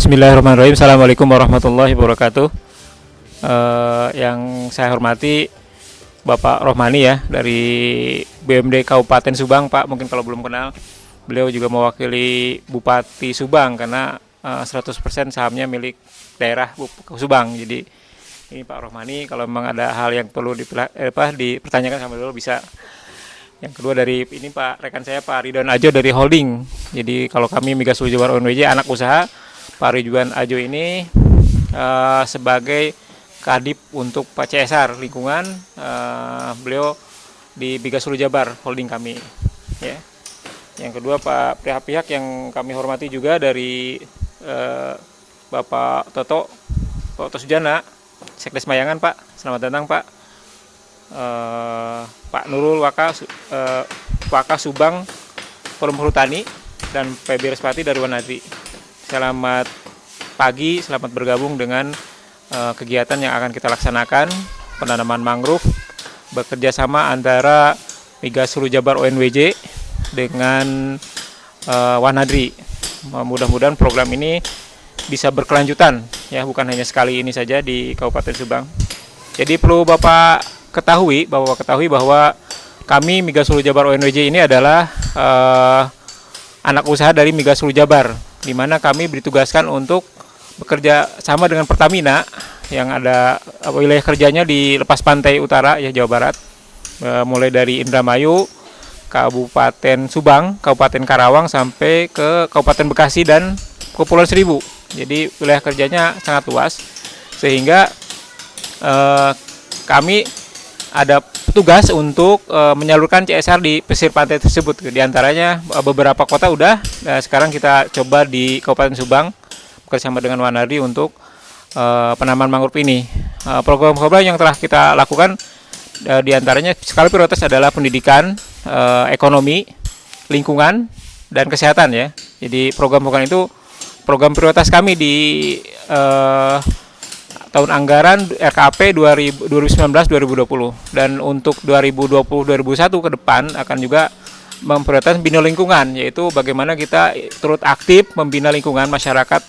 Bismillahirrahmanirrahim. Assalamualaikum warahmatullahi wabarakatuh. Yang saya hormati Bapak Rohmani ya dari BUMD Kabupaten Subang, Pak. Mungkin kalau belum kenal, beliau juga mewakili Bupati Subang karena 100% sahamnya milik daerah Subang. Jadi ini Pak Rohmani, kalau memang ada hal yang perlu dipertanyakan sama beliau bisa. Yang kedua dari ini Pak rekan saya Pak Ridwan Ajo dari holding. Jadi kalau kami Migas Hulu Jabar ONWJ anak usaha, Pak Ridwan Ajo ini sebagai kadip untuk Pak CSR lingkungan, beliau di Migas Hulu Jabar holding kami. Ya. Yang kedua pihak-pihak yang kami hormati juga dari Bapak Toto Sujana, Sekdes Mayangan Pak, selamat datang Pak. Pak Nurul Waka Subang Forum Perhutani dan PB Respati dari Wanadri. Selamat pagi, selamat bergabung dengan kegiatan yang akan kita laksanakan, penanaman mangrove bekerja sama antara Migas Hulu Jabar ONWJ dengan Wanadri. Mudah-mudahan program ini bisa berkelanjutan ya, bukan hanya sekali ini saja di Kabupaten Subang. Jadi perlu Bapak ketahui bahwa kami Migas Hulu Jabar ONWJ ini adalah anak usaha dari Migas Hulu Jabar, di mana kami ditugaskan untuk bekerja sama dengan Pertamina yang ada wilayah kerjanya di Lepas Pantai Utara ya, Jawa Barat, mulai dari Indramayu, Kabupaten Subang, Kabupaten Karawang sampai ke Kabupaten Bekasi dan Kepulauan Seribu. Jadi wilayah kerjanya sangat luas sehingga kami ada petugas untuk menyalurkan CSR di pesisir pantai tersebut. Di antaranya beberapa kota udah, sekarang kita coba di Kabupaten Subang bersama dengan Wanadri untuk penanaman mangrove ini. Program-program yang telah kita lakukan di antaranya skala prioritas adalah pendidikan, ekonomi, lingkungan, dan kesehatan ya. Jadi program-program itu program prioritas kami di tahun anggaran RKAP 2019-2020, dan untuk 2020-2021 ke depan akan juga memprioritaskan bina lingkungan, yaitu bagaimana kita turut aktif membina lingkungan masyarakat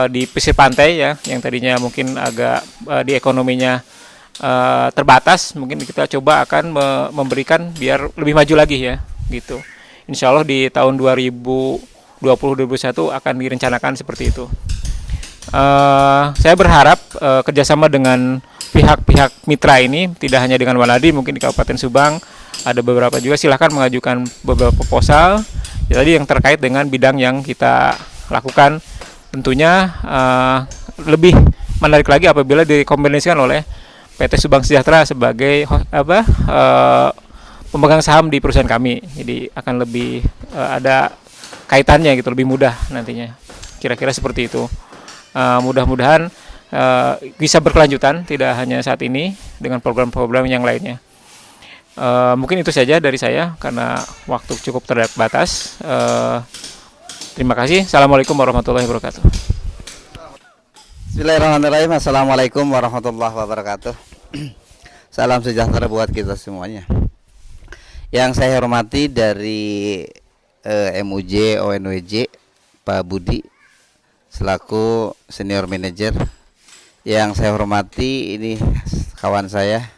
di pesisir pantai ya, yang tadinya mungkin agak di ekonominya terbatas, mungkin kita coba akan memberikan biar lebih maju lagi ya gitu. Insya Allah di tahun 2020-2021 akan direncanakan seperti itu. Saya berharap kerjasama dengan pihak-pihak mitra ini, tidak hanya dengan Wanadri, mungkin di Kabupaten Subang ada beberapa juga, silahkan mengajukan beberapa proposal ya, tadi yang terkait dengan bidang yang kita lakukan. Tentunya lebih menarik lagi apabila dikombinasikan oleh PT Subang Sejahtera sebagai pemegang saham di perusahaan kami. Jadi akan lebih ada kaitannya gitu, lebih mudah nantinya. Kira-kira seperti itu. Mudah-mudahan bisa berkelanjutan, tidak hanya saat ini dengan program-program yang lainnya. Mungkin itu saja dari saya karena waktu cukup terbatas. Terima kasih. Assalamualaikum warahmatullahi wabarakatuh. Bismillahirrahmanirrahim. Assalamualaikum warahmatullahi wabarakatuh. Salam sejahtera buat kita semuanya. Yang saya hormati dari MUJ ONWJ Pak Budi selaku senior manager. Yang saya hormati ini kawan saya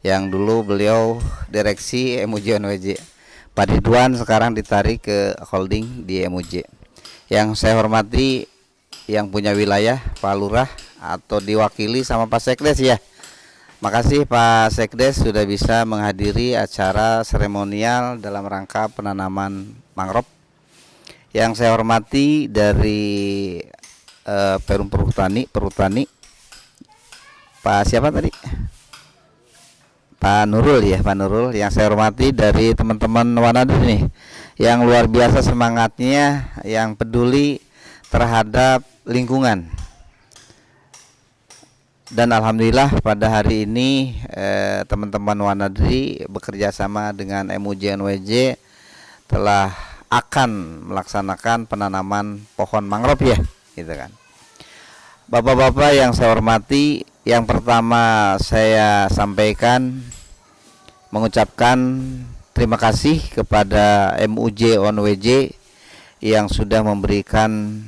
yang dulu beliau direksi MUJ ONWJ, Pak Ridwan, sekarang ditarik ke holding di MUJ. Yang saya hormati yang punya wilayah Pak Lurah atau diwakili sama Pak Sekdes ya. Makasih Pak Sekdes sudah bisa menghadiri acara seremonial dalam rangka penanaman mangrove. Yang saya hormati dari Perum Perhutani Pak siapa tadi? Pak Nurul ya, Pak Nurul. Yang saya hormati dari teman-teman Wanadri nih, yang luar biasa semangatnya, yang peduli terhadap lingkungan. Dan alhamdulillah pada hari ini teman-teman Wanadri bekerja sama dengan MUJ ONWJ telah akan melaksanakan penanaman pohon mangrove ya, gitu kan. Bapak-bapak yang saya hormati, yang pertama saya sampaikan mengucapkan terima kasih kepada MUJ ONWJ yang sudah memberikan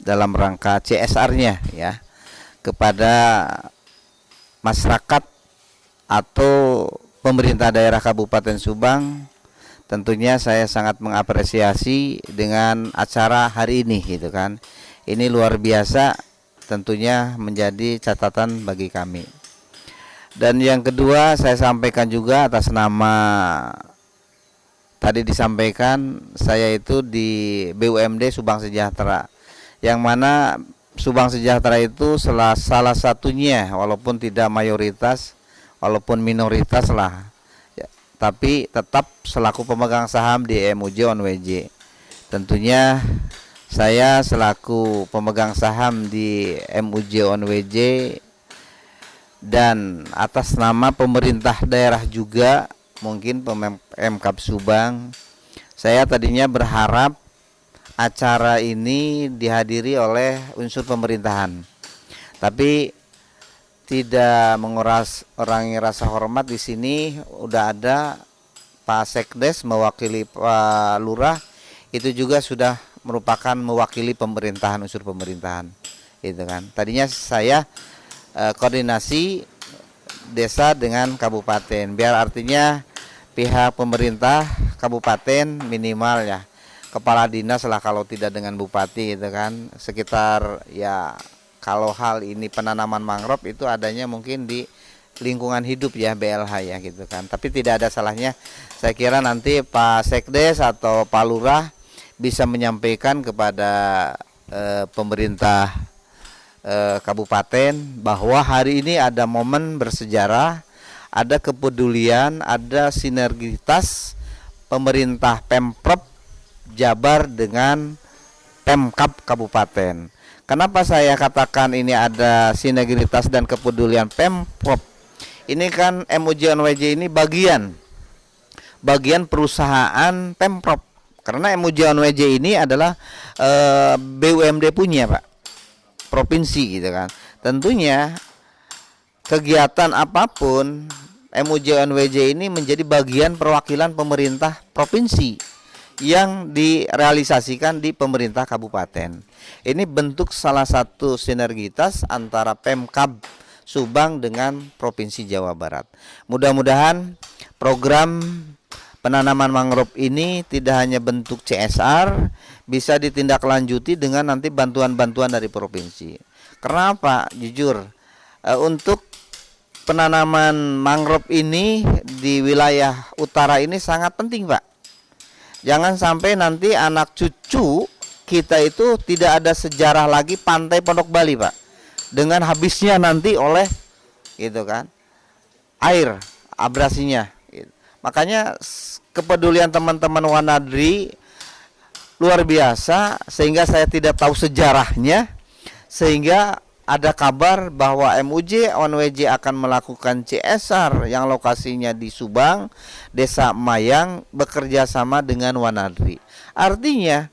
dalam rangka CSR-nya ya kepada masyarakat atau pemerintah daerah Kabupaten Subang. Tentunya saya sangat mengapresiasi dengan acara hari ini gitu kan. Ini luar biasa, tentunya menjadi catatan bagi kami. Dan yang kedua saya sampaikan juga atas nama, tadi disampaikan saya itu di BUMD Subang Sejahtera, yang mana Subang Sejahtera itu salah satunya, walaupun tidak mayoritas, walaupun minoritas lah ya, tapi tetap selaku pemegang saham di MUJ ONWJ. Tentunya saya selaku pemegang saham di MUJ ONWJ dan atas nama pemerintah daerah juga, mungkin Pemkab Subang, saya tadinya berharap acara ini dihadiri oleh unsur pemerintahan, tapi tidak mengurangi rasa hormat. Di sini udah ada Pak Sekdes mewakili Pak Lurah, itu juga sudah merupakan mewakili pemerintahan, unsur pemerintahan itu kan. Tadinya saya koordinasi desa dengan kabupaten, biar artinya pihak pemerintah kabupaten minimal ya kepala dinas lah, kalau tidak dengan bupati gitu kan, sekitar ya. Kalau hal ini penanaman mangrove itu adanya mungkin di lingkungan hidup ya, BLH ya gitu kan. Tapi tidak ada salahnya, saya kira nanti Pak Sekdes atau Pak Lurah bisa menyampaikan kepada pemerintah kabupaten bahwa hari ini ada momen bersejarah, ada kepedulian, ada sinergitas pemerintah Pemprov Jabar dengan Pemkab Kabupaten. Kenapa saya katakan ini ada sinergitas dan kepedulian Pemprov? Ini kan MUJ ONWJ ini bagian perusahaan Pemprov. Karena MUJ ONWJ ini adalah BUMD punya Pak, provinsi gitu kan. Tentunya kegiatan apapun MUJ ONWJ ini menjadi bagian perwakilan pemerintah provinsi yang direalisasikan di pemerintah kabupaten. Ini bentuk salah satu sinergitas antara Pemkab Subang dengan Provinsi Jawa Barat. Mudah-mudahan program penanaman mangrove ini tidak hanya bentuk CSR, bisa ditindaklanjuti dengan nanti bantuan-bantuan dari provinsi. Kenapa? Jujur, untuk penanaman mangrove ini di wilayah utara ini sangat penting Pak. Jangan sampai nanti anak cucu kita itu tidak ada sejarah lagi pantai Pondok Bali Pak, dengan habisnya nanti oleh gitu kan air abrasinya gitu. Makanya kepedulian teman-teman Wanadri luar biasa, sehingga saya tidak tahu sejarahnya, sehingga ada kabar bahwa MUJ ONWJ akan melakukan CSR yang lokasinya di Subang, Desa Mayang, bekerja sama dengan Wanadri. Artinya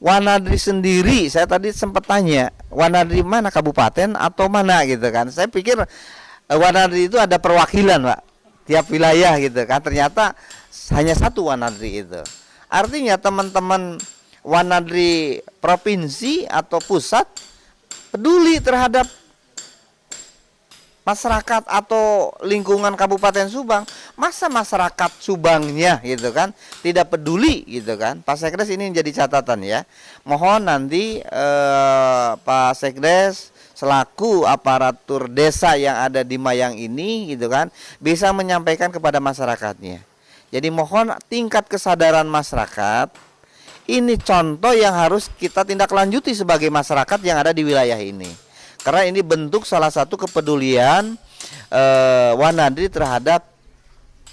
Wanadri sendiri, saya tadi sempat tanya, Wanadri mana, kabupaten atau mana gitu kan. Saya pikir Wanadri itu ada perwakilan Pak, tiap wilayah gitu kan. Ternyata hanya satu Wanadri itu. Artinya teman-teman Wanadri provinsi atau pusat peduli terhadap masyarakat atau lingkungan Kabupaten Subang. Masa masyarakat Subangnya gitu kan tidak peduli gitu kan. Pak Sekdes, ini jadi catatan ya. Mohon nanti Pak Sekdes selaku aparatur desa yang ada di Mayang ini gitu kan bisa menyampaikan kepada masyarakatnya. Jadi mohon tingkat kesadaran masyarakat ini contoh yang harus kita tindak lanjuti sebagai masyarakat yang ada di wilayah ini. Karena ini bentuk salah satu kepedulian Wanadri terhadap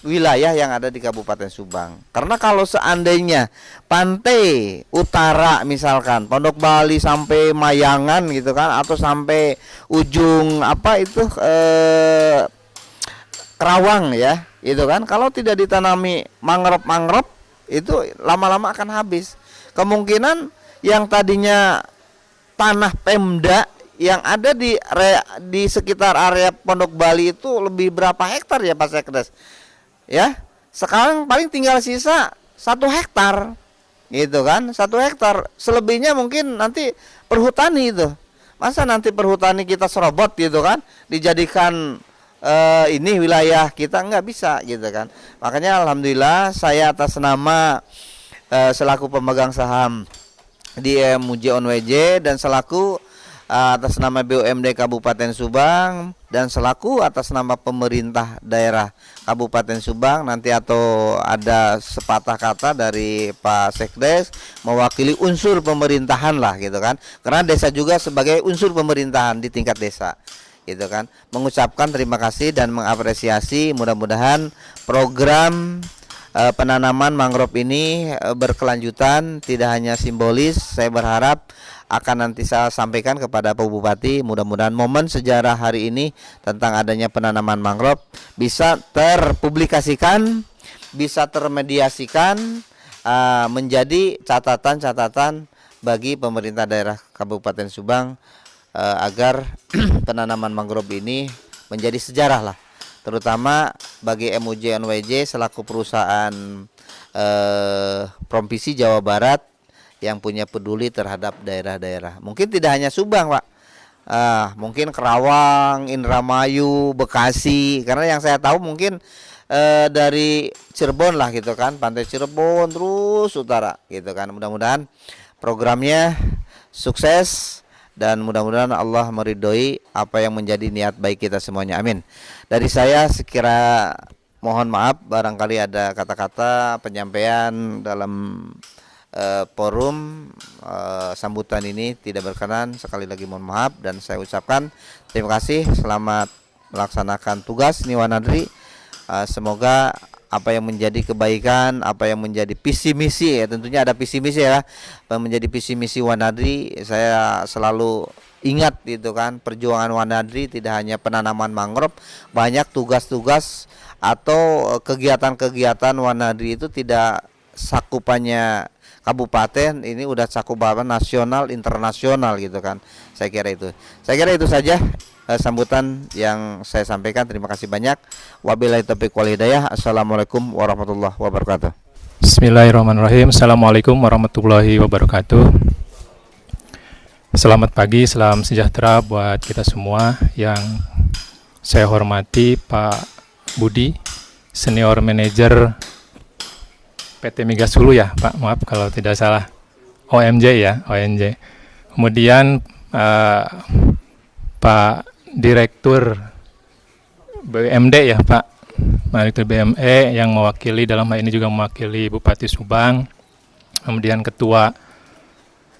wilayah yang ada di Kabupaten Subang. Karena kalau seandainya pantai utara misalkan Pondok Bali sampai Mayangan gitu kan, atau sampai ujung apa itu Kerawang ya, itu kan kalau tidak ditanami mangrove itu lama-lama akan habis. Kemungkinan yang tadinya tanah Pemda yang ada di sekitar area Pondok Bali itu lebih berapa hektar ya Pak Sekdes? Ya, sekarang paling tinggal sisa 1 hektar. gitu kan, 1 hektar. Selebihnya mungkin nanti perhutani itu. Masa nanti perhutani kita serobot gitu kan, dijadikan ini wilayah kita, nggak bisa gitu kan. Makanya alhamdulillah saya atas nama selaku pemegang saham di MUJ ONWJ dan selaku atas nama BUMD Kabupaten Subang dan selaku atas nama pemerintah daerah Kabupaten Subang, nanti atau ada sepatah kata dari Pak Sekdes mewakili unsur pemerintahan lah gitu kan, karena desa juga sebagai unsur pemerintahan di tingkat desa gitu kan, mengucapkan terima kasih dan mengapresiasi. Mudah-mudahan program penanaman mangrove ini berkelanjutan, tidak hanya simbolis. Saya berharap akan nanti saya sampaikan kepada Pak Bupati, mudah-mudahan momen sejarah hari ini tentang adanya penanaman mangrove bisa terpublikasikan, bisa termediasikan, menjadi catatan-catatan bagi pemerintah daerah Kabupaten Subang, agar penanaman mangrove ini menjadi sejarah lah, terutama bagi MUJ ONWJ selaku perusahaan provinsi Jawa Barat yang punya peduli terhadap daerah-daerah. Mungkin tidak hanya Subang, Pak. Mungkin Kerawang, Indramayu, Bekasi. Karena yang saya tahu mungkin dari Cirebon lah gitu kan, pantai Cirebon terus utara gitu kan. Mudah-mudahan programnya sukses dan mudah-mudahan Allah meridhoi apa yang menjadi niat baik kita semuanya. Amin. Dari saya sekira mohon maaf barangkali ada kata-kata penyampaian dalam forum sambutan ini tidak berkenan, sekali lagi mohon maaf dan saya ucapkan terima kasih. Selamat melaksanakan tugas Niwanadri. Semoga apa yang menjadi kebaikan, apa yang menjadi visi misi, ya tentunya ada visi misi ya, menjadi visi misi Wanadri. Saya selalu ingat gitu kan, perjuangan Wanadri tidak hanya penanaman mangrove, banyak tugas-tugas atau kegiatan-kegiatan Wanadri itu tidak sakupannya kabupaten, ini udah cakupan nasional, internasional gitu kan. Saya kira itu saja sambutan yang saya sampaikan. Terima kasih banyak. Wabillahi taufiq wal hidayah. Assalamualaikum warahmatullahi wabarakatuh. Bismillahirrahmanirrahim. Assalamualaikum warahmatullahi wabarakatuh. Selamat pagi, salam sejahtera buat kita semua. Yang saya hormati Pak Budi, Senior Manager PT Migas Hulu ya Pak, maaf kalau tidak salah, OMJ ya, ONJ. Kemudian Pak Direktur BUMD ya Pak, Direktur BME yang mewakili, dalam hal ini juga mewakili Bupati Subang. Kemudian Ketua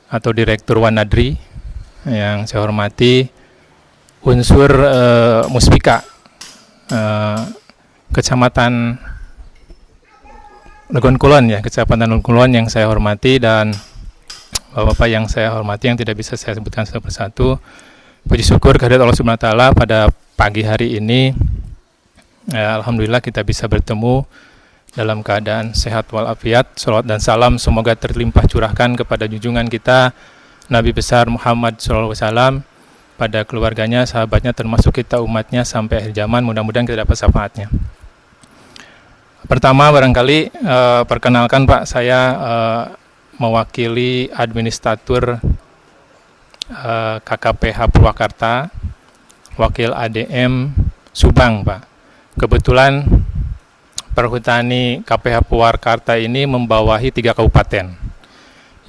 atau Direktur Wanadri yang saya hormati, unsur Muspika Kecamatan Legon Kulon ya, Kecamatan Legon Kulon yang saya hormati, dan Bapak-bapak yang saya hormati yang tidak bisa saya sebutkan satu persatu. Puji syukur kehadirat Allah Subhanahu wa taala pada pagi hari ini, alhamdulillah kita bisa bertemu dalam keadaan sehat walafiat. Shalawat dan salam semoga terlimpah curahkan kepada junjungan kita Nabi besar Muhammad SAW, pada keluarganya, sahabatnya, termasuk kita umatnya sampai akhir zaman. Mudah-mudahan kita dapat syafaatnya. Pertama barangkali perkenalkan Pak, saya mewakili administratur KKPH Purwakarta, wakil ADM Subang Pak. Kebetulan Perhutani KPH Purwakarta ini membawahi 3 kabupaten.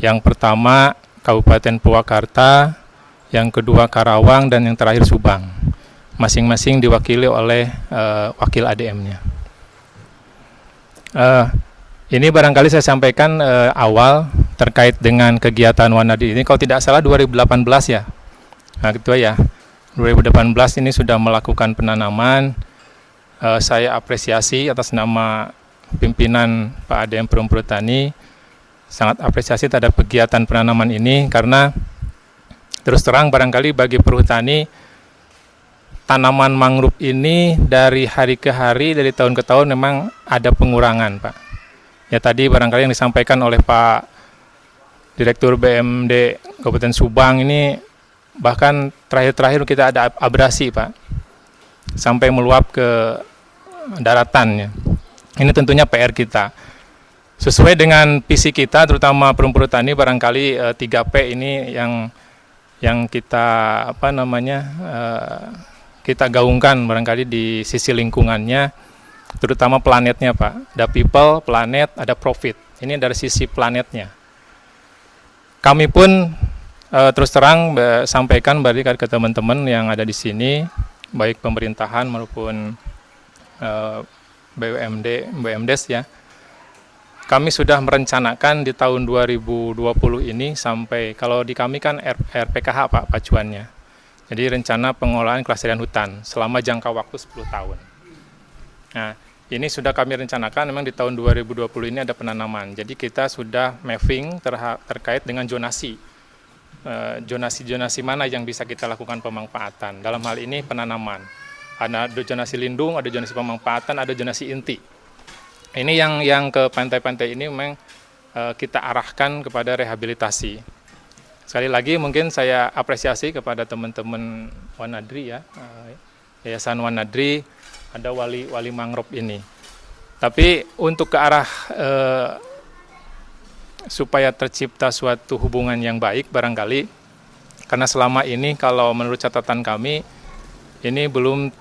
Yang pertama Kabupaten Purwakarta, yang kedua Karawang, dan yang terakhir Subang. Masing-masing diwakili oleh wakil ADM-nya. Ini barangkali saya sampaikan awal terkait dengan kegiatan Wanadri ini. Kalau tidak salah 2018 ya. Nah, gitu ya. 2018 ini sudah melakukan penanaman. Saya apresiasi atas nama pimpinan Pak ADM Perhutani, sangat apresiasi terhadap kegiatan penanaman ini, karena terus terang barangkali bagi perhutani, tanaman mangrove ini dari hari ke hari, dari tahun ke tahun memang ada pengurangan Pak. Ya tadi barangkali yang disampaikan oleh Pak Direktur BMD Kabupaten Subang ini, bahkan terakhir-terakhir kita ada abrasi Pak, sampai meluap ke daratannya. Ini tentunya PR kita. Sesuai dengan visi kita, terutama Perum Perhutani, barangkali 3P ini yang kita kita gaungkan barangkali di sisi lingkungannya, terutama planetnya Pak. Ada people, planet, ada profit. Ini dari sisi planetnya. Kami pun terus terang sampaikan ke teman-teman yang ada di sini, baik pemerintahan maupun BUMDes ya. Kami sudah merencanakan di tahun 2020 ini sampai, kalau di kami kan RPKH Pak pacuannya. Jadi rencana pengelolaan kelestarian hutan selama jangka waktu 10 tahun. Nah, ini sudah kami rencanakan, memang di tahun 2020 ini ada penanaman. Jadi kita sudah mapping terkait dengan zonasi. Zonasi mana yang bisa kita lakukan pemanfaatan. Dalam hal ini penanaman. Ada zonasi lindung, ada zonasi pemanfaatan, ada zonasi inti. Ini yang ke pantai-pantai ini memang kita arahkan kepada rehabilitasi. Sekali lagi mungkin saya apresiasi kepada teman-teman Wanadri ya, Yayasan Wanadri, ada wali mangrove ini. Tapi untuk ke arah supaya tercipta suatu hubungan yang baik barangkali, karena selama ini kalau menurut catatan kami, ini belum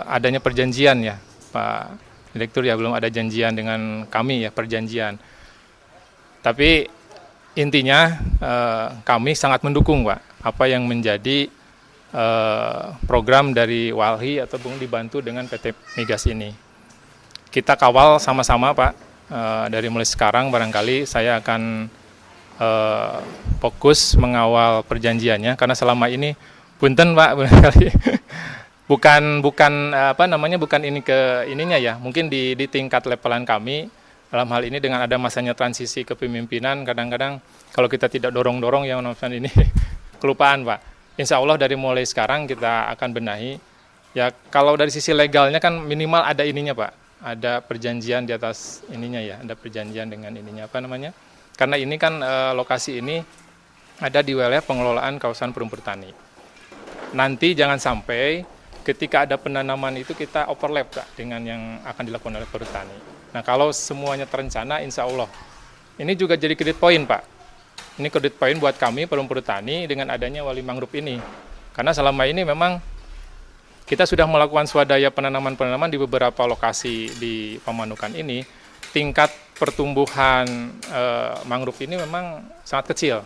adanya perjanjian ya Pak Direktur ya, belum ada janjian dengan kami ya, perjanjian. Tapi intinya kami sangat mendukung Pak, apa yang menjadi program dari Walhi ataupun dibantu dengan PT Migas ini. Kita kawal sama-sama Pak, dari mulai sekarang barangkali saya akan fokus mengawal perjanjiannya, karena selama ini punten Pak barangkali bukan ini ke ininya ya, mungkin di tingkat levelan kami dalam hal ini dengan ada masanya transisi kepemimpinan, kadang-kadang kalau kita tidak dorong-dorong yang namanya ini kelupaan Pak. Insya Allah dari mulai sekarang kita akan benahi ya. Kalau dari sisi legalnya kan minimal ada ininya Pak, ada perjanjian di atas ininya ya, ada perjanjian dengan ininya karena ini kan lokasi ini ada di wilayah pengelolaan kawasan Perum Perhutani. Nanti jangan sampai ketika ada penanaman itu kita overlap Kak, dengan yang akan dilakukan oleh perhutani. Nah kalau semuanya terencana, insya Allah ini juga jadi kredit poin Pak. Ini kredit poin buat kami Perum Perhutani dengan adanya wali mangrove ini. Karena selama ini memang kita sudah melakukan swadaya penanaman di beberapa lokasi di Pamanukan ini. Tingkat pertumbuhan mangrove ini memang sangat kecil.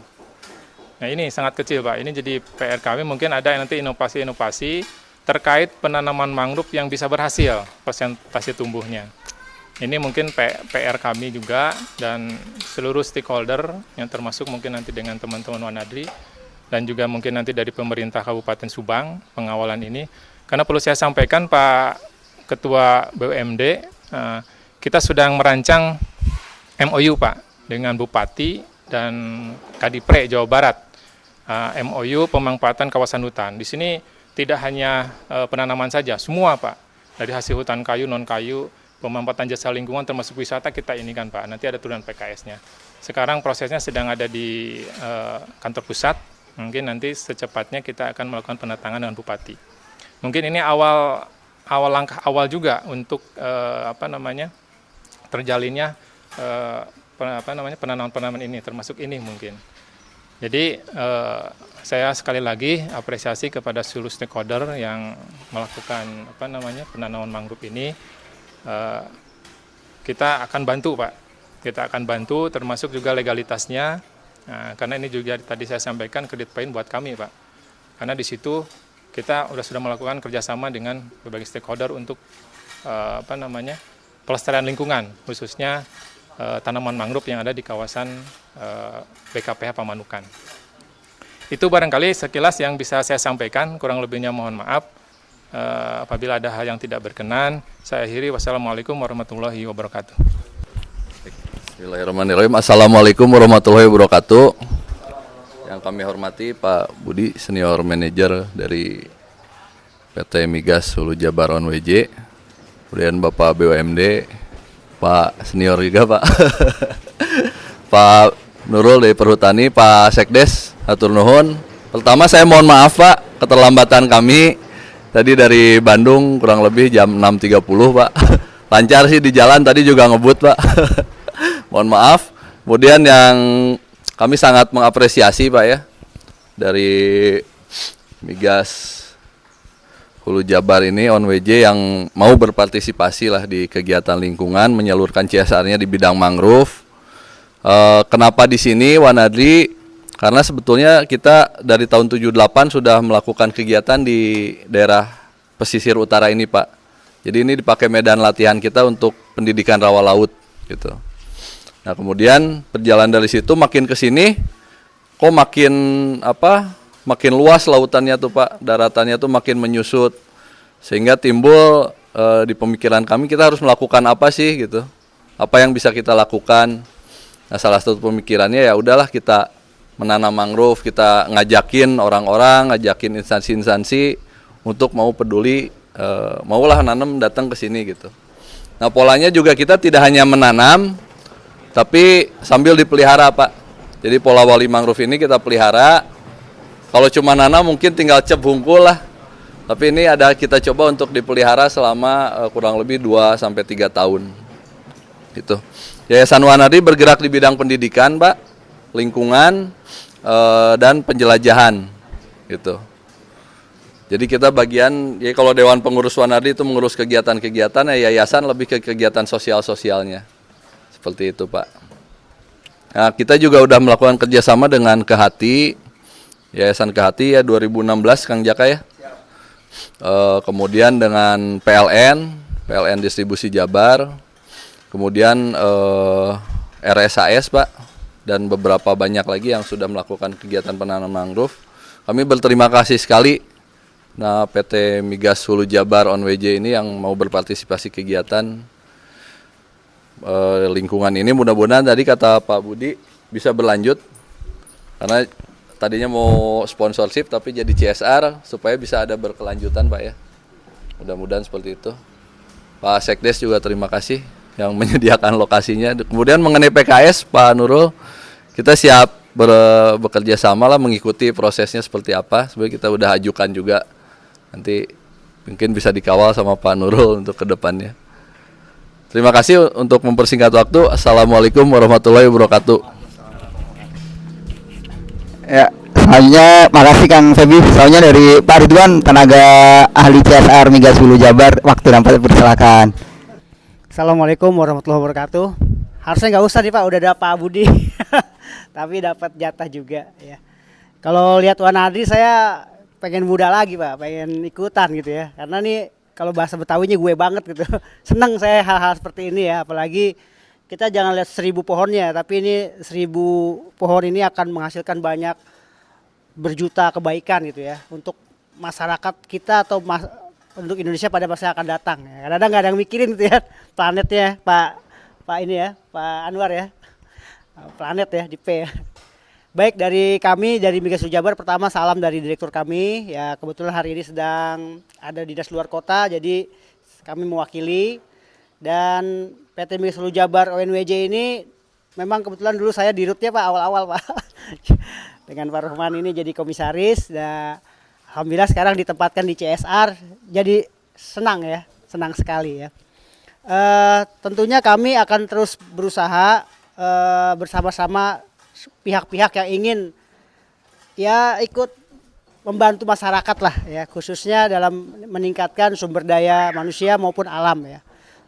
Nah ini sangat kecil Pak. Ini jadi PR kami, mungkin ada nanti inovasi-inovasi terkait penanaman mangrove yang bisa berhasil persentase tumbuhnya. Ini mungkin PR kami juga dan seluruh stakeholder yang termasuk mungkin nanti dengan teman-teman Wanadri dan juga mungkin nanti dari pemerintah Kabupaten Subang pengawalan ini. Karena perlu saya sampaikan Pak Ketua BUMD, kita sedang merancang MOU Pak dengan Bupati dan Kadipre Jawa Barat. MOU pemanfaatan kawasan hutan. Di sini tidak hanya penanaman saja, semua Pak. Dari hasil hutan kayu, non kayu, pemanfaatan jasa lingkungan termasuk wisata kita ini kan Pak. Nanti ada turunan PKS-nya. Sekarang prosesnya sedang ada di kantor pusat. Mungkin nanti secepatnya kita akan melakukan penatangan dengan Bupati. Mungkin ini langkah awal juga untuk terjalinnya penanaman ini, termasuk ini mungkin. Jadi saya sekali lagi apresiasi kepada seluruh stakeholder yang melakukan penanaman mangrove ini. Kita akan bantu Pak, kita akan bantu termasuk juga legalitasnya, karena ini juga tadi saya sampaikan kredit poin buat kami Pak. Karena di situ kita sudah melakukan kerjasama dengan berbagai stakeholder untuk pelestarian lingkungan, khususnya tanaman mangrove yang ada di kawasan BKPH Pamanukan. Itu barangkali sekilas yang bisa saya sampaikan, kurang lebihnya mohon maaf. Apabila ada hal yang tidak berkenan, saya akhiri. Wassalamualaikum warahmatullahi wabarakatuh. Bismillahirrahmanirrahim. Assalamualaikum warahmatullahi wabarakatuh. Yang kami hormati Pak Budi, Senior Manager dari PT Migas Hulu Jabar ONWJ. Kemudian Bapak BUMD, Pak Senior juga Pak. Pak Nurul dari Perhutani, Pak Sekdes, hatur nuhun. Pertama saya mohon maaf Pak, keterlambatan kami. Tadi dari Bandung kurang lebih jam 6.30 Pak. Lancar sih di jalan, tadi juga ngebut Pak. mohon maaf. Kemudian yang kami sangat mengapresiasi Pak ya, dari Migas Hulu Jabar ini ONWJ yang mau berpartisipasi lah di kegiatan lingkungan, menyalurkan CSR-nya di bidang mangrove. Kenapa di sini Wanadri? Karena sebetulnya kita dari tahun 78 sudah melakukan kegiatan di daerah pesisir utara ini Pak. Jadi ini dipakai medan latihan kita untuk pendidikan rawa laut gitu. Nah kemudian berjalan dari situ makin ke sini, kok makin luas lautannya tuh Pak, daratannya tuh makin menyusut, sehingga timbul di pemikiran kami kita harus melakukan apa sih gitu, apa yang bisa kita lakukan. Nah salah satu pemikirannya ya udahlah kita menanam mangrove, kita ngajakin orang-orang, ngajakin instansi-instansi untuk mau peduli, maulah nanam datang ke sini gitu. Nah polanya juga kita tidak hanya menanam, tapi sambil dipelihara Pak. Jadi pola wali mangrove ini kita pelihara. Kalau cuma nanam mungkin tinggal cep hungkul lah. Tapi ini ada kita coba untuk dipelihara selama kurang lebih 2-3 tahun. Gitu. Yayasan Wanadri bergerak di bidang pendidikan Pak, lingkungan, dan penjelajahan gitu. Jadi kita bagian, ya kalau Dewan Pengurus Wanadri itu mengurus kegiatan-kegiatan, ya yayasan lebih ke kegiatan sosial-sosialnya. Seperti itu Pak. Nah, kita juga udah melakukan kerjasama dengan Kehati, Yayasan Kehati ya 2016 Kang Jaka ya. Kemudian dengan PLN Distribusi Jabar, kemudian RSAS Pak, dan beberapa banyak lagi yang sudah melakukan kegiatan penanaman mangrove. Kami berterima kasih sekali nah PT Migas Hulu Jabar ONWJ ini yang mau berpartisipasi kegiatan lingkungan ini. Mudah-mudahan tadi kata Pak Budi bisa berlanjut, karena tadinya mau sponsorship tapi jadi CSR supaya bisa ada berkelanjutan Pak ya. Mudah-mudahan seperti itu. Pak Sekdes juga terima kasih yang menyediakan lokasinya. Kemudian mengenai PKS Pak Nurul, kita siap bekerja sama lah, mengikuti prosesnya seperti apa. Sebenarnya kita udah ajukan juga, nanti mungkin bisa dikawal sama Pak Nurul untuk kedepannya. Terima kasih untuk mempersingkat waktu. Assalamualaikum warahmatullahi wabarakatuh. Ya, selanjutnya makasih Kang Febi. Soalnya dari Pak Ridwan, tenaga ahli CSR Migas Hulu Jabar, waktu dan tempat dipersilakan. Assalamualaikum warahmatullahi wabarakatuh. Harusnya nggak usah nih Pak, udah ada Pak Budi, tapi dapat jatah juga ya. Kalau lihat Wanadri saya pengen muda lagi Pak, pengen ikutan gitu ya. Karena nih kalau bahasa Betawinya gue banget gitu. Seneng saya hal-hal seperti ini ya, apalagi kita jangan lihat 1000 pohonnya, tapi ini 1000 pohon ini akan menghasilkan banyak berjuta kebaikan gitu ya untuk masyarakat kita atau untuk Indonesia pada masa yang akan datang. Kadang-kadang nggak ada yang mikirin gitu ya planetnya, Pak ini ya, Pak Anwar ya, planet ya di P ya. Baik, dari kami dari Migas Hulu Jabar, pertama salam dari direktur kami ya, kebetulan hari ini sedang ada dinas luar kota, jadi kami mewakili. Dan PT Migas Hulu Jabar ONWJ ini memang kebetulan dulu saya dirutnya Pak, awal-awal Pak. Dengan Pak Rohman ini jadi komisaris. Dan alhamdulillah sekarang ditempatkan di CSR, jadi senang ya, senang sekali ya. Tentunya kami akan terus berusaha bersama-sama pihak-pihak yang ingin ya ikut membantu masyarakat lah ya, khususnya dalam meningkatkan sumber daya manusia maupun alam ya.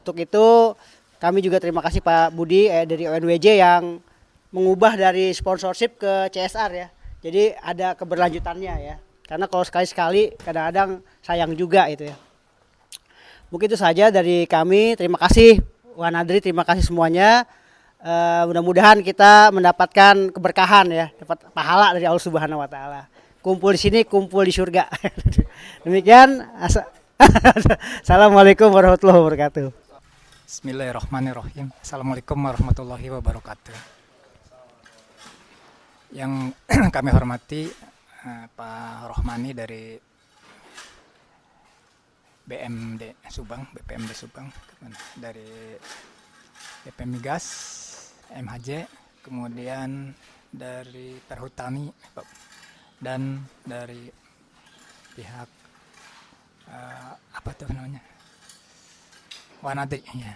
Untuk itu kami juga terima kasih Pak Budi dari ONWJ yang mengubah dari sponsorship ke CSR ya. Jadi ada keberlanjutannya ya. Karena kalau sekali-sekali kadang-kadang sayang juga itu ya. Mungkin itu saja dari kami. Terima kasih Wanadri, terima kasih semuanya. Mudah-mudahan kita mendapatkan keberkahan ya, dapat pahala dari Allah Subhanahu wa taala. Kumpul di sini, kumpul di surga. Demikian. Assalamualaikum warahmatullahi wabarakatuh. Bismillahirrahmanirrahim. Assalamualaikum warahmatullahi wabarakatuh. Yang kami hormati Pak Rohmani dari BPMD Subang, dari BP Migas, MHJ, kemudian dari Perhutani, dan dari pihak apa tuh namanya, Wanadri ya.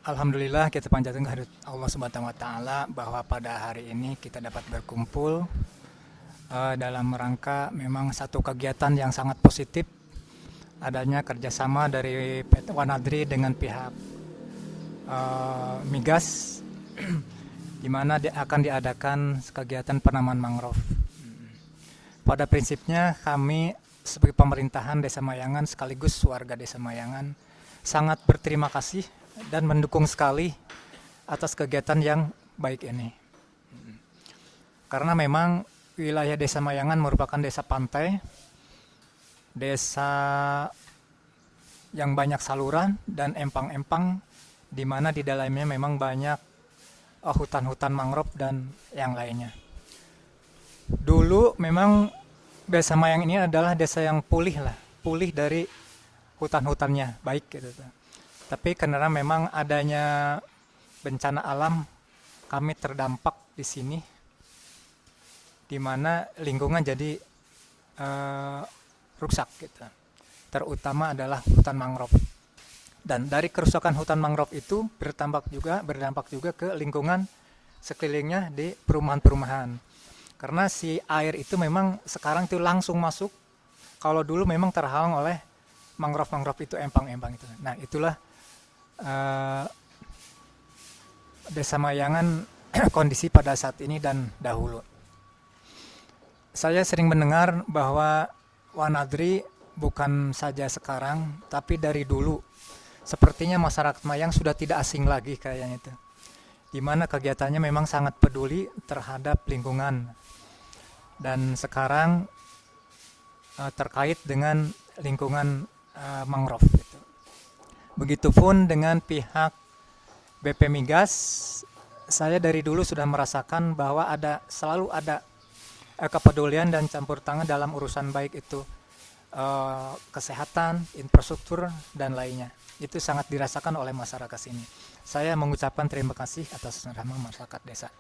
Alhamdulillah kita panjatkan kehadirat Allah Subhanahu wa taala bahwa pada hari ini kita dapat berkumpul dalam rangka memang satu kegiatan yang sangat positif, adanya kerjasama dari PT Wanadri dengan pihak Migas di mana akan diadakan kegiatan penanaman mangrove. Pada prinsipnya kami sebagai pemerintahan Desa Mayangan sekaligus warga Desa Mayangan sangat berterima kasih dan mendukung sekali atas kegiatan yang baik ini. Karena memang wilayah Desa Mayangan merupakan desa pantai, desa yang banyak saluran dan empang-empang, di mana di dalamnya memang banyak hutan-hutan mangrove dan yang lainnya. Dulu memang Desa Mayangan ini adalah desa yang pulih dari hutan-hutannya, baik gitu. Tapi karena memang adanya bencana alam, kami terdampak di sini, di mana lingkungan jadi rusak gitu. Terutama adalah hutan mangrove. Dan dari kerusakan hutan mangrove itu berdampak juga ke lingkungan sekelilingnya di perumahan-perumahan. Karena si air itu memang sekarang itu langsung masuk. Kalau dulu memang terhalang oleh mangrove-mangrove itu, empang-empang itu. Nah, itulah Desa Mayangan kondisi pada saat ini dan dahulu. Saya sering mendengar bahwa Wanadri bukan saja sekarang, tapi dari dulu. Sepertinya masyarakat Mayang sudah tidak asing lagi kayaknya itu. Di mana kegiatannya memang sangat peduli terhadap lingkungan. Dan sekarang terkait dengan lingkungan mangrove. Gitu. Begitupun dengan pihak BP Migas, saya dari dulu sudah merasakan bahwa selalu ada kepedulian dan campur tangan dalam urusan baik itu kesehatan, infrastruktur, dan lainnya. Itu sangat dirasakan oleh masyarakat sini. Saya mengucapkan terima kasih atas rahmat masyarakat desa.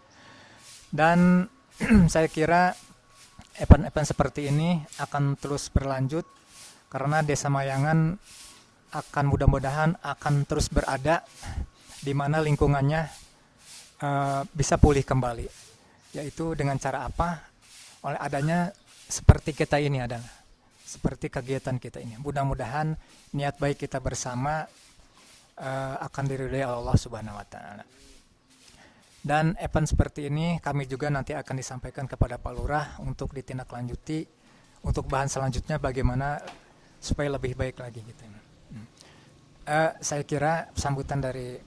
Dan saya kira event-event seperti ini akan terus berlanjut karena Desa Mayangan akan mudah-mudahan akan terus berada di mana lingkungannya bisa pulih kembali. Yaitu dengan cara apa? Oleh adanya seperti kita ini adalah seperti kegiatan kita ini. Mudah-mudahan niat baik kita bersama akan diridhai Allah Subhanahu wa taala. Dan event seperti ini kami juga nanti akan disampaikan kepada Pak Lurah untuk ditindaklanjuti untuk bahan selanjutnya bagaimana supaya lebih baik lagi gitu. Saya kira sambutan dari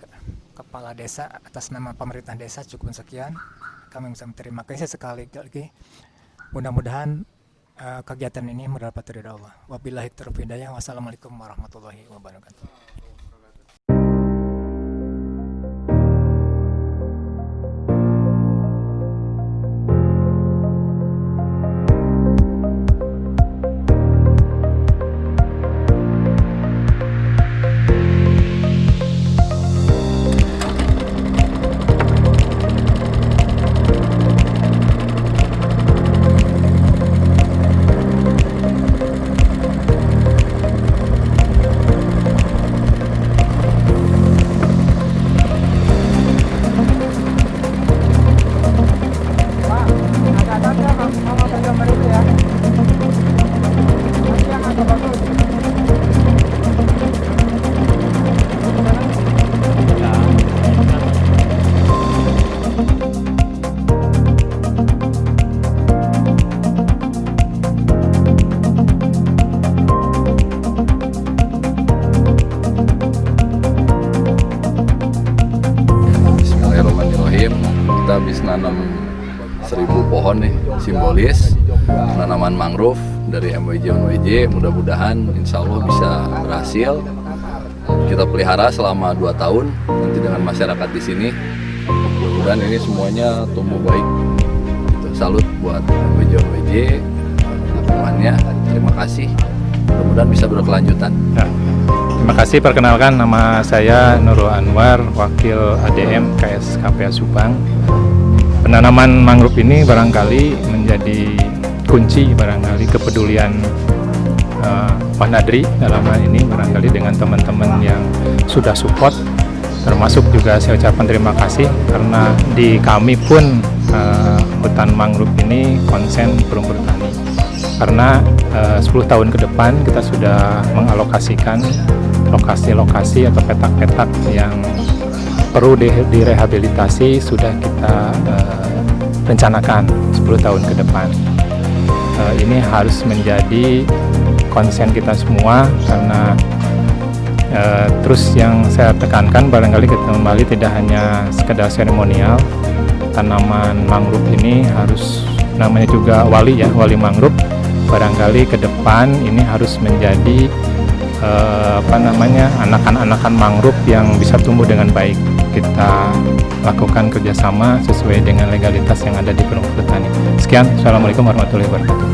Kepala Desa atas nama pemerintah desa cukup sekian. Kami mengucapkan terima kasih sekali lagi. Mudah-mudahan kegiatan ini mendapat ridha Allah. Wabillahi taufiq hidayah. Wassalamualaikum warahmatullahi wabarakatuh. Kita habis nanam 1000 pohon nih, simbolis penanaman mangrove dari MWJ. Mudah-mudahan insya Allah bisa berhasil. Kita pelihara selama 2 tahun nanti dengan masyarakat di sini. Mudah-mudahan ini semuanya tumbuh baik. Gitu. Salut buat MWJ, lakukannya. Terima kasih. Mudah-mudahan bisa berkelanjutan. Ya. Terima kasih, perkenalkan nama saya Nurul Anwar, Wakil ADM KSKPA Subang. Penanaman mangrove ini barangkali menjadi kunci barangkali kepedulian Wanadri dalam hal ini barangkali dengan teman-teman yang sudah support Termasuk juga saya ucapkan terima kasih karena di kami pun hutan mangrove ini konsen perumur tani. Karena 10 tahun ke depan kita sudah mengalokasikan lokasi-lokasi atau petak-petak yang perlu direhabilitasi sudah kita rencanakan 10 tahun ke depan. Ini harus menjadi konsen kita semua karena terus yang saya tekankan barangkali kita kembali tidak hanya sekedar seremonial. Tanaman mangrove ini harus namanya juga wali mangrove. Barangkali ke depan ini harus menjadi anakan-anakan mangrove yang bisa tumbuh dengan baik. Kita lakukan kerjasama sesuai dengan legalitas yang ada di perumur tani. Sekian, assalamualaikum warahmatullahi wabarakatuh.